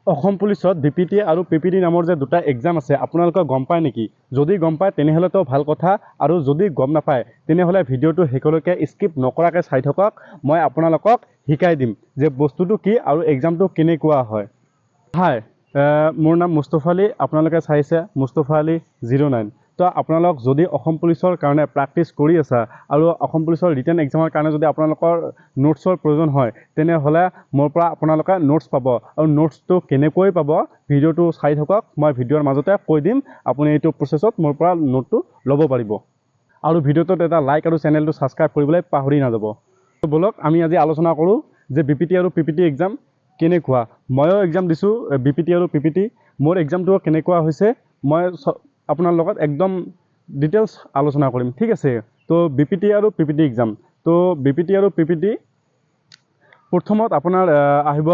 অসম পুলিচত বিপিটি আৰু পিপিটি নামৰ যে দুটা এক্সাম আছে আপোনালোকে গম পায় নেকি? যদি গম পায় তেনেহ'লে তো ভাল কথা, আৰু যদি গম নাপায় তেনেহ'লে ভিডিঅ'টো শেষলৈকে স্কিপ নকৰাকৈ চাই থাকক। মই আপোনালোকক শিকাই দিম যে বস্তুটো কি আৰু এক্সামটো কেনেকুৱা হয়। হাই, মোৰ নাম মুস্তফা আলী, আপোনালোকে চাইছে মুস্তফা আলী 09। তো আপোনালোক যদি অসম পুলিচৰ কাৰণে প্ৰেক্টিছ কৰি আছা আৰু অসম পুলিচৰ ৰিটেন এক্সামৰ কাৰণে যদি আপোনালোকৰ নোটছৰ প্ৰয়োজন হয় তেনেহ'লে মোৰ পৰা আপোনালোকে নোটছ পাব, আৰু নোটছটো কেনেকৈ পাব ভিডিঅ'টো চাই থাকক। মই ভিডিঅ'ৰ মাজতে কৈ দিম, আপুনি এইটো প্ৰচেছত মোৰ পৰা নোটটো ল'ব পাৰিব। আৰু ভিডিঅ'টোত এটা লাইক আৰু চেনেলটো ছাবস্ক্ৰাইব কৰিবলৈ পাহৰি নাযাব। বলক আমি আজি আলোচনা কৰোঁ যে বিপিটি আৰু পিপিটি এক্সাম কেনেকুৱা। ময়ো এক্সাম দিছোঁ বিপিটি আৰু পিপিটি। মোৰ এক্সামটো কেনেকুৱা হৈছে মই আপোনাৰ লগত একদম ডিটেইলছ আলোচনা কৰিম, ঠিক আছে। তো বিপিটি আৰু পিপিটি এক্সাম, তো বিপিটি আৰু পিপিটি প্ৰথমত আপোনাৰ আহিব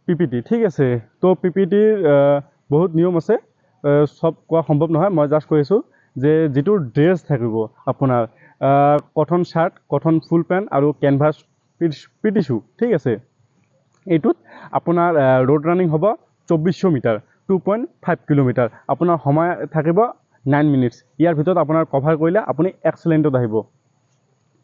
পিপিটি, ঠিক আছে। তো পিপিটিৰ বহুত নিয়ম আছে, সব কোৱা সম্ভৱ নহয়, মই জাষ্ট কৈ আছোঁ যে যিটো ড্ৰেছ থাকিব আপোনাৰ cotton shirt, cotton full pant আৰু কেনভাছ পিটি শ্বু, ঠিক আছে। এইটোত আপোনাৰ ৰোড ৰানিং হ'ব 2400 মিটাৰ, 2.5 কিলোমিটাৰ। আপোনাৰ সময় থাকিব 9 মিনিটছ। ইয়াৰ ভিতৰত আপোনাৰ কভাৰ কৰিলে আপুনি এক্সেলেণ্টত আহিব।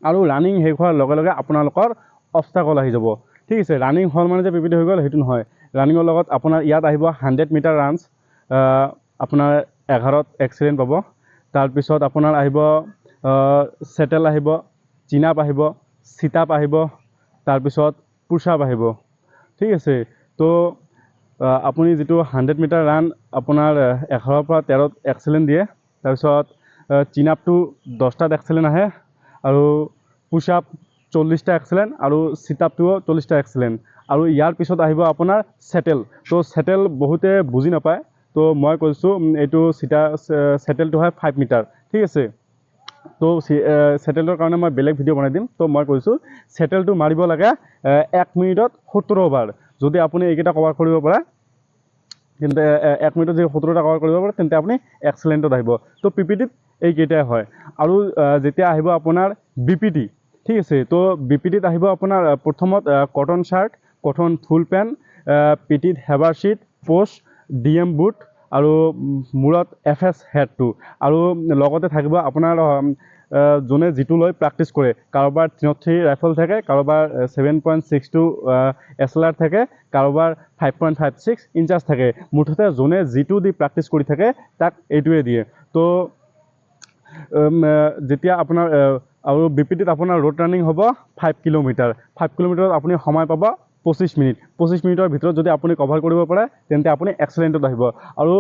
আৰু ৰানিং শেষ হোৱাৰ লগে লগে আপোনালোকৰ অবষ্টাকল আহি যাব, ঠিক আছে। ৰানিং হ'ল মানে যে পিপিটি হৈ গ'ল সেইটো নহয়। ৰানিঙৰ লগত আপোনাৰ ইয়াত আহিব 100 মিটাৰ ৰানছ, আপোনাৰ 11ত এক্সেলেণ্ট পাব। তাৰপিছত আপোনাৰ আহিব চেটেল আহিব, চিনাপ আহিব, চিটাপ আহিব, তাৰপিছত পুছআপ আহিব, ঠিক আছে। তো আপুনি যিটো 100 মিটাৰ ৰান আপোনাৰ 11ৰ পৰা 13ত এক্সেলেণ্ট দিয়ে, তাৰপিছত চিনাপটো 10টাত এক্সেলেণ্ট আহে, আৰু পুছআপ 40টা এক্সেলেণ্ট, আৰু চিটাপটোও 40টা এক্সেলেণ্ট। আৰু ইয়াৰ পিছত আহিব আপোনাৰ চেটেল। তো চেটেল বহুতে বুজি নাপায়, তো মই কৈছোঁ এইটো চেটেলটো হয় 5 মিটাৰ, ঠিক আছে। তো চেটেলৰ কাৰণে মই বেলেগ ভিডিঅ' বনাই দিম। তো মই কৈছোঁ চেটেলটো মাৰিব লাগে 1 মিনিটত 17 বাৰ। যদি আপুনি এইকেইটা কভাৰ কৰিব পাৰে তেন্তে 1 মিনিটত যদি 17টা কভাৰ কৰিব পাৰে তেন্তে আপুনি এক্সেলেণ্টত আহিব। তো পিপিটিত এইকেইটাই হয়। আৰু যেতিয়া আহিব আপোনাৰ বিপিটি, ঠিক আছে। তো বিপিটিত আহিব আপোনাৰ প্ৰথমত cotton shirt, cotton full pant, পিটিত হেভাৰ শ্বীট, পোষ্ট, ডিএম বুট, আৰু মূৰত FS হেডটো। আৰু লগতে থাকিব আপোনাৰ যোনে যিটো লৈ প্ৰেক্টিছ কৰে, কাৰোবাৰ 303 ৰাইফল থাকে, কাৰোবাৰ 7.62 SLR থাকে, কাৰোবাৰ 5.56 ইঞ্চাছ থাকে। মুঠতে যোনে যিটো দি প্ৰেক্টিছ কৰি থাকে তাক এইটোৱে দিয়ে। তো যেতিয়া আপোনাৰ আৰু বিপিটিত আপোনাৰ ৰোড ৰানিং হ'ব 5 কিলোমিটাৰ। 5 কিলোমিটাৰত আপুনি সময় পাব 25 মিনিট। 25 মিনিটৰ ভিতৰত যদি আপুনি কভাৰ কৰিব পাৰে তেন্তে আপুনি এক্সেলেণ্টত আহিব। আৰু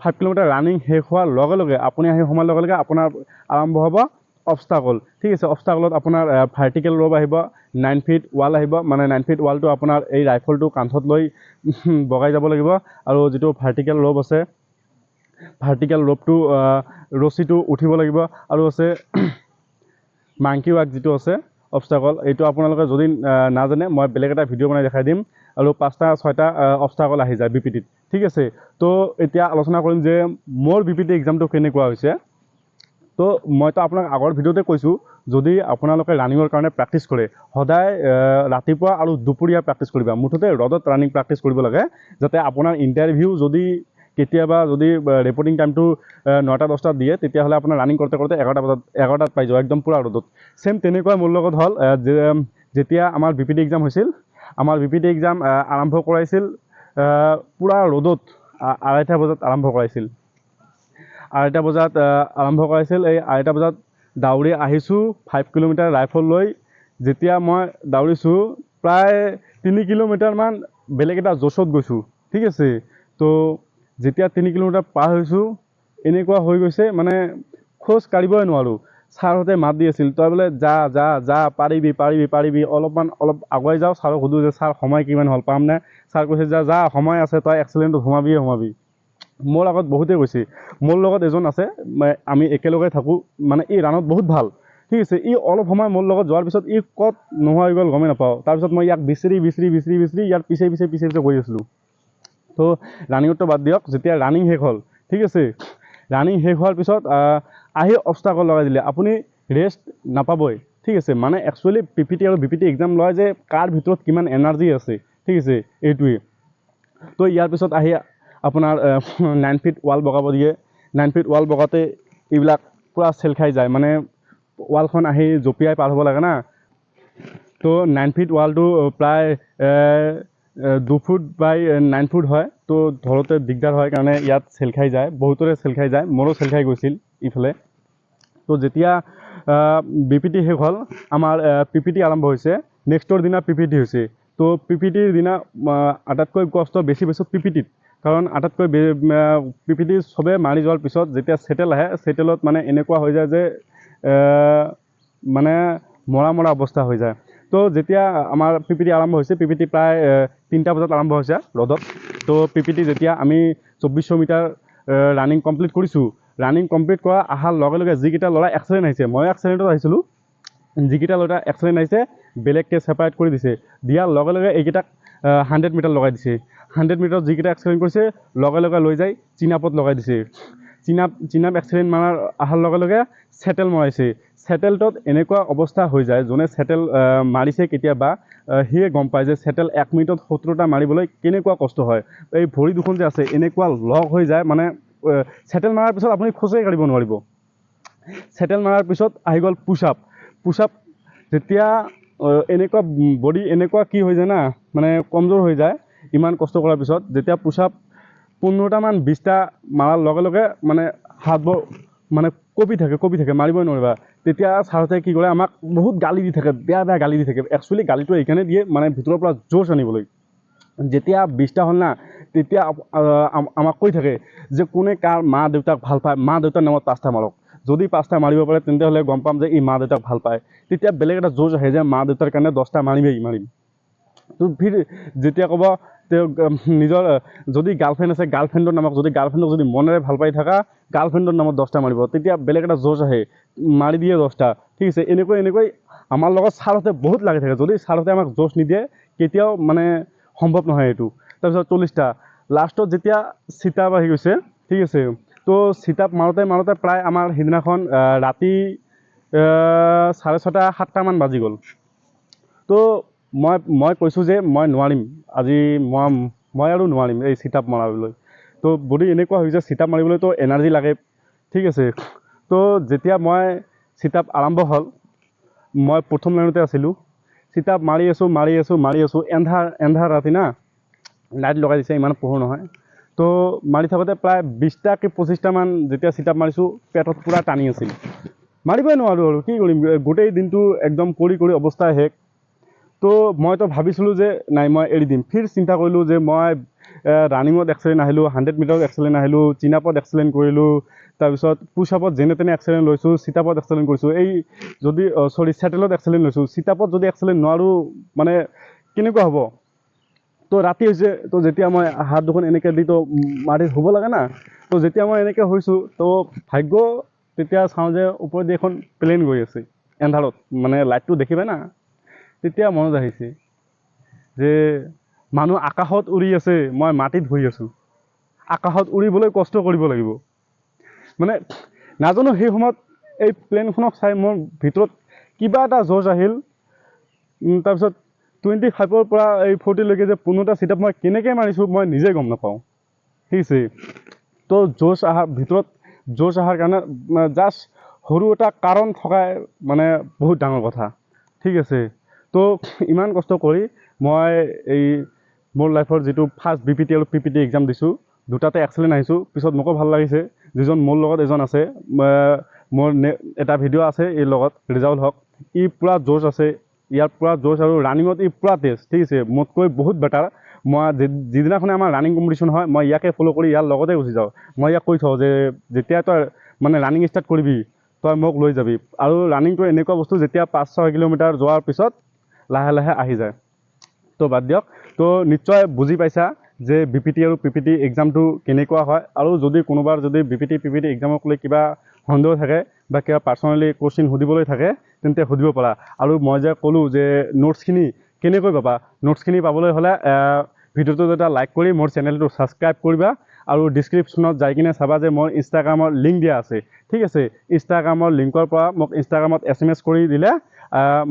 5 কিলোমিটাৰ ৰানিং শেষ হোৱাৰ লগে লগে আপুনি আহি সোমাৰ লগে লগে আপোনাৰ আৰম্ভ হ'ব অবষ্টাকল, ঠিক আছে। অবষ্টাকলত আপোনাৰ ভাৰ্টিকেল ৰ'প আহিব, 9 ফিট ৱাল আহিব। মানে 9 ফিট ৱালটো আপোনাৰ এই ৰাইফলটো কান্ধত লৈ বগাই যাব লাগিব, আৰু যিটো ভাৰ্টিকেল ৰ'প আছে ভাৰ্টিকেল ৰ'পটো ৰছীটো উঠিব লাগিব। আৰু আছে মাংকি ৱাক যিটো আছে অবষ্টাকল, এইটো আপোনালোকে যদি নাজানে মই বেলেগ এটা ভিডিঅ' বনাই দেখাই দিম। আৰু 5টা 6টা অবষ্টাকল আহি যায় বিপিটিত, ঠিক আছে। তো এতিয়া আলোচনা কৰিম যে মোৰ বিপিটি এক্সামটো কেনেকুৱা হৈছে। তো মইতো আপোনাক আগৰ ভিডিঅ'তে কৈছোঁ, যদি আপোনালোকে ৰানিঙৰ কাৰণে প্ৰেক্টিছ কৰে সদায় ৰাতিপুৱা আৰু দুপৰীয়া প্ৰেক্টিছ কৰিবা। মুঠতে ৰ'দত ৰানিং প্ৰেক্টিছ কৰিব লাগে, যাতে আপোনাৰ ইণ্টাৰভিউ যদি কেতিয়াবা যদি ৰিপৰ্টিং টাইমটো 9টা 10টাত দিয়ে তেতিয়াহ'লে আপোনাৰ ৰানিং কৰোঁতে কৰোঁতে 11টাত পাই যাব, একদম পূৰা ৰ'দত। ছেম তেনেকুৱা মোৰ লগত হ'ল যেতিয়া আমাৰ বিপিটি এক্সাম হৈছিল। আমাৰ বিপিটি এক্সাম আৰম্ভ কৰাইছিল পূৰা ৰ'দত, 2:30 বজাত আৰম্ভ কৰাইছিল। 2:30 বজাত আৰম্ভ কৰাইছিল। এই 2:30 বজাত দাউৰি আহিছোঁ 5 কিলোমিটাৰ ৰাইফল লৈ। যেতিয়া মই দাউৰিছোঁ প্ৰায় 3 কিলোমিটাৰমান বেলেগ এটা জোচত গৈছোঁ, ঠিক আছে। তো যেতিয়া 3 কিলোমিটাৰ পাৰ হৈছোঁ এনেকুৱা হৈ গৈছে মানে খোজ কাঢ়িবই নোৱাৰোঁ। ছাৰহঁতে মাত দি আছিল, তই বোলে যা যা যা পাৰিবি পাৰিবি পাৰিবি, অলপ আগুৱাই যাওঁ। ছাৰক সুধোঁ যে ছাৰ সময় কিমান হ'ল, পামনে? ছাৰ কৈছে যে যা সময় আছে, তই এক্সেলেণ্টত সোমাবি। মোৰ আগত বহুতেই গৈছে। মোৰ লগত এজন আছে, আমি একেলগে থাকোঁ, মানে ই ৰাণত বহুত ভাল, ঠিক আছে। ই অলপ সময় মোৰ লগত যোৱাৰ পিছত ই ক'ত নোহোৱা হৈ গ'ল গমেই নাপাওঁ। তাৰপিছত মই ইয়াক বিচাৰি ইয়াৰ পিছে গৈ আছিলোঁ। তো ৰানিঙতটো বাদ দিয়ক, যেতিয়া ৰানিং শেষ হ'ল, ঠিক আছে। ৰানিং শেষ হোৱাৰ পিছত আহি অবষ্টাকল লগাই দিলে। আপুনি ৰেষ্ট নাপাবই, ঠিক আছে। মানে একচুৱেলি পিপিটি আৰু বিপিটি এক্সাম লয় যে কাৰ ভিতৰত কিমান এনাৰ্জি আছে, ঠিক আছে, এইটোৱেই। তো ইয়াৰ পিছত আহি আপোনাৰ 9 ফিট ৱাল বগাব দিয়ে 9 ফিট ৱাল বগাতে এইবিলাক পুৰা চেল খাই যায় মানে ৱালখন আহি জপিয়াই পাৰ হ'ব লাগে না তো 9 ফিট ৱালটো প্ৰায় 2 ফুট বাই 9 ফুট হয় তো ধৰোতে দিগদাৰ হয় কাৰণে ইয়াত চেল খাই যায় বহুতৰে চেল খাই যায় মোৰো চেল খাই গৈছিল ইফালে তো যেতিয়া বিপিটি শেষ হ'ল আমাৰ পিপিটি আৰম্ভ হৈছে নেক্সটৰ দিনা পিপিটি হৈছে তো পিপিটিৰ দিনা আটাইতকৈ কষ্ট বেছি পাইছোঁ পিপিটিত কাৰণ আটাইতকৈ পিপিটি চবে মাৰি যোৱাৰ পিছত যেতিয়া চেটেল আহে চেটেলত মানে এনেকুৱা হৈ যায় যে মানে মৰা অৱস্থা হৈ যায় তো যেতিয়া আমাৰ পিপিটি আৰম্ভ হৈছে পিপিটি প্ৰায় 3টা বজাত আৰম্ভ হৈছে ৰ'দত তো পিপিটি যেতিয়া আমি 2400 মিটাৰ ৰানিং কমপ্লিট কৰিছোঁ ৰানিং কমপ্লিট কৰা অহাৰ লগে লগে যিকেইটা ল'ৰা এক্সিডেণ্ট আহিছে মই এক্সিডেণ্টত আহিছিলোঁ যিকেইটা ল'ৰা এক্সিডেণ্ট আহিছে বেলেগকৈ ছেপাৰেট কৰি দিছে দিয়াৰ লগে লগে এইকেইটাক 100 মিটাৰ লগাই দিছে 100 মিটাৰত যিকেইটা এক্সিডেণ্ট কৰিছে লগে লগে লৈ যাই চিনাপত লগাই দিছে চিনাপ এক্সিডেণ্ট মাৰাৰ অহাৰ লগে লগে চেটেল মৰাইছে চেটেলটোত এনেকুৱা অৱস্থা হৈ যায় যোনে চেটেল মাৰিছে কেতিয়াবা সিয়ে গম পায় যে চেটেল 1 মিনিটত 70টা মাৰিবলৈ কেনেকুৱা কষ্ট হয় এই ভৰি দুখন যে আছে এনেকুৱা লগ হৈ যায় মানে চেটেল মাৰাৰ পিছত আপুনি খোজেই কাঢ়িব নোৱাৰিব চেটেল মাৰাৰ পিছত আহি গ'ল পুশ-আপ যেতিয়া এনেকুৱা বডি এনেকুৱা কি হৈ যায় না মানে কমজোৰ হৈ যায় ইমান কষ্ট কৰাৰ পিছত যেতিয়া পুশ-আপ 15টামান 20টা মাৰাৰ লগে লগে মানে হাতবোৰ মানে কঁপি থাকে মাৰিবই নোৱাৰিবা তেতিয়া ছাৰতে কি কৰে আমাক বহুত গালি দি থাকে বেয়া গালি দি থাকে একচুৱেলি গালিটো এইকাৰণে দিয়ে মানে ভিতৰৰ পৰা জোৰ আনিবলৈ যেতিয়া 20টা হ'ল না তেতিয়া আমাক কৈ থাকে যে কোনে কাৰ মা দেউতাক ভাল পায় মা দেউতাৰ নামত 5টা মাৰক যদি 5টা মাৰিব পাৰে তেন্তে হ'লে গম পাম যে ই মা দেউতাক ভাল পায় তেতিয়া বেলেগ এটা জোৰ আহে যে মা দেউতাৰ কাৰণে 10টা মাৰিম তো ফিৰ যেতিয়া ক'ব তেওঁ নিজৰ যদি গাৰ্লফ্ৰেণ্ড আছে গাৰ্লফ্ৰেণ্ডৰ নামত যদি গাৰ্লফ্ৰেণ্ডক যদি মনেৰে ভাল পাই থাকা গাৰ্লফ্ৰেণ্ডৰ নামত 10টা মাৰিব তেতিয়া বেলেগ এটা জোৰ আহে মাৰি দিয়ে 10টা ঠিক আছে এনেকৈ আমাৰ লগত ছাৰতে বহুত লাগি থাকে যদি ছাৰতে আমাক জোৰ নিদিয়ে কেতিয়াও মানে সম্ভৱ নহয় এইটো তাৰপিছত 40টা লাষ্টত যেতিয়া চিটাপ আহি গৈছে ঠিক আছে তো চিটাপ মাৰোতে প্ৰায় আমাৰ সিদিনাখন ৰাতি 6:30 7টামান বাজি গ'ল তো মই কৈছোঁ যে মই নোৱাৰিম আজি মই আৰু নোৱাৰিম এই চিটাপ মাৰিবলৈ তো বডি এনেকুৱা হৈছে চিটাপ মাৰিবলৈতো এনাৰ্জি লাগে ঠিক আছে তো যেতিয়া মই চিটাপ আৰম্ভ হ'ল মই প্ৰথম লাইনতে আছিলোঁ চিটাপ মাৰি আছোঁ এন্ধাৰ ৰাতি না লাইট লগাই দিছে ইমান পোহৰ নহয় তো মাৰি থাকোঁতে প্ৰায় 20টা কি 25টামান যেতিয়া চিটাপ মাৰিছোঁ পেটত পূৰা টানি আছিল মাৰিবই নোৱাৰোঁ আৰু কি কৰিম গোটেই দিনটো একদম কৰি অৱস্থা শেষ তো মইতো ভাবিছিলোঁ যে নাই মই এৰি দিম ফিৰ চিন্তা কৰিলোঁ যে মই ৰানিঙত এক্সিলেণ্ট আহিলোঁ 100 মিটাৰত এক্সিলেণ্ট আহিলোঁ চিনাপত এক্সিলেণ্ট কৰিলোঁ তাৰপিছত পুশ-আপত যেনে তেনে এক্সিলেণ্ট লৈছোঁ চিটাপত এক্সিলেণ্ট কৰিছোঁ এই যদি চেটেলত এক্সিলেণ্ট লৈছোঁ চিটাপত যদি এক্সিলেণ্ট নোৱাৰোঁ মানে কেনেকুৱা হ'ব তো ৰাতি হৈছে তো যেতিয়া মই হাত দুখন এনেকৈ দি তো মাৰি হ'ব লাগে না তো যেতিয়া মই এনেকৈ হৈছোঁ তো ভাগ্য তেতিয়া চাওঁ যে ওপৰেদি এখন প্লেন গৈ আছে এন্ধাৰত মানে লাইটটো দেখিবা না তেতিয়া মনত আহিছে যে মানুহ আকাশত উৰি আছে মই মাটিত বহি আছোঁ আকাশত উৰিবলৈ কষ্ট কৰিব লাগিব মানে নাজানো সেই সময়ত এই প্লেনখনক চাই মোৰ ভিতৰত কিবা এটা জোৰ আহিল তাৰপিছত 25ৰ পৰা এই 40লৈকে যে 15টা চিটাপ মই কেনেকৈ মাৰিছোঁ মই নিজে গম নাপাওঁ ঠিক আছে তো ভিতৰত জোৰ অহাৰ কাৰণে জাষ্ট সৰু এটা কাৰণ থকাই মানে বহুত ডাঙৰ কথা ঠিক আছে তো ইমান কষ্ট কৰি মই এই মোৰ লাইফৰ যিটো ফাৰ্ষ্ট বিপিটি আৰু পিপিটি এক্সাম দিছোঁ দুটাতে এক্সিলেণ্ট আহিছোঁ পিছত মোকো ভাল লাগিছে যিজন মোৰ লগত এজন আছে মোৰ এটা ভিডিঅ' আছে এই লগত ৰিজাউল হক ই পূৰা জোৰ আছে ইয়াৰ পূৰা জোৰ আৰু ৰানিঙত ই পূৰা তেজ ঠিক আছে মোতকৈ বহুত বেটাৰ মই যিদিনাখনে আমাৰ ৰানিং কম্পিটিশ্যন হয় মই ইয়াকে ফ'ল' কৰি ইয়াৰ লগতে গুচি যাওঁ মই ইয়াক কৈ থওঁ যে যেতিয়া তই মানে ৰানিং ষ্টাৰ্ট কৰিবি তই মোক লৈ যাবি আৰু ৰানিংটো এনেকুৱা বস্তু যেতিয়া 5-6 কিলোমিটাৰ যোৱাৰ পিছত লাহে লাহে আহি যায় তো বাদ দিয়ক তো নিশ্চয় বুজি পাইছা যে বিপিটি আৰু পিপিটি এক্সামটো কেনেকুৱা হয় আৰু যদি কোনোবাৰ যদি বিপিটি পিপিটি এক্সামক লৈ কিবা সন্দেহ থাকে বা কিবা পাৰ্চনেলি কোৱেশ্চন সুধিবলৈ থাকে তেন্তে সুধিব পাৰা আৰু মই যে ক'লোঁ যে নোটছখিনি কেনেকৈ পাবা নোটছখিনি পাবলৈ হ'লে ভিডিঅ'টো এটা লাইক কৰি মোৰ চেনেলটো ছাবস্ক্ৰাইব কৰিবা আৰু ডিছক্ৰিপশ্যনত যাই কিনে চাবা যে মোৰ ইনষ্টাগ্ৰামৰ লিংক দিয়া আছে ঠিক আছে ইনষ্টাগ্ৰামৰ লিংকৰ পৰা মোক ইনষ্টাগ্ৰামত SMS কৰি দিলে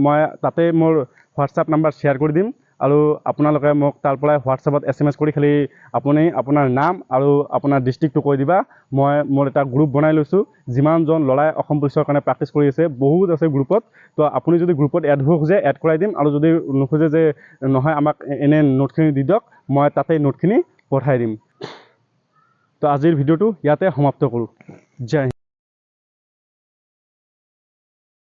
মই তাতে মোৰ হোৱাটছআপ নাম্বাৰ শ্বেয়াৰ কৰি দিম আৰু আপোনালোকে মোক তাৰ পৰাই হোৱাটছএপত SMS কৰি খালি আপুনি আপোনাৰ নাম আৰু আপোনাৰ ডিষ্ট্ৰিক্টটো কৈ দিবা মই মোৰ এটা গ্ৰুপ বনাই লৈছোঁ যিমানজন ল'ৰাই অসম পুলিচৰ কাৰণে প্ৰেক্টিছ কৰি আছে বহুত আছে গ্ৰুপত তো আপুনি যদি গ্ৰুপত এড হ'ব খোজে এড কৰাই দিম আৰু যদি নোখোজে যে নহয় আমাক এনে নোটখিনি দি দিয়ক মই তাতে নোটখিনি পঠাই দিম তো আজিৰ ভিডিঅ'টো ইয়াতে সমাপ্ত কৰোঁ জয়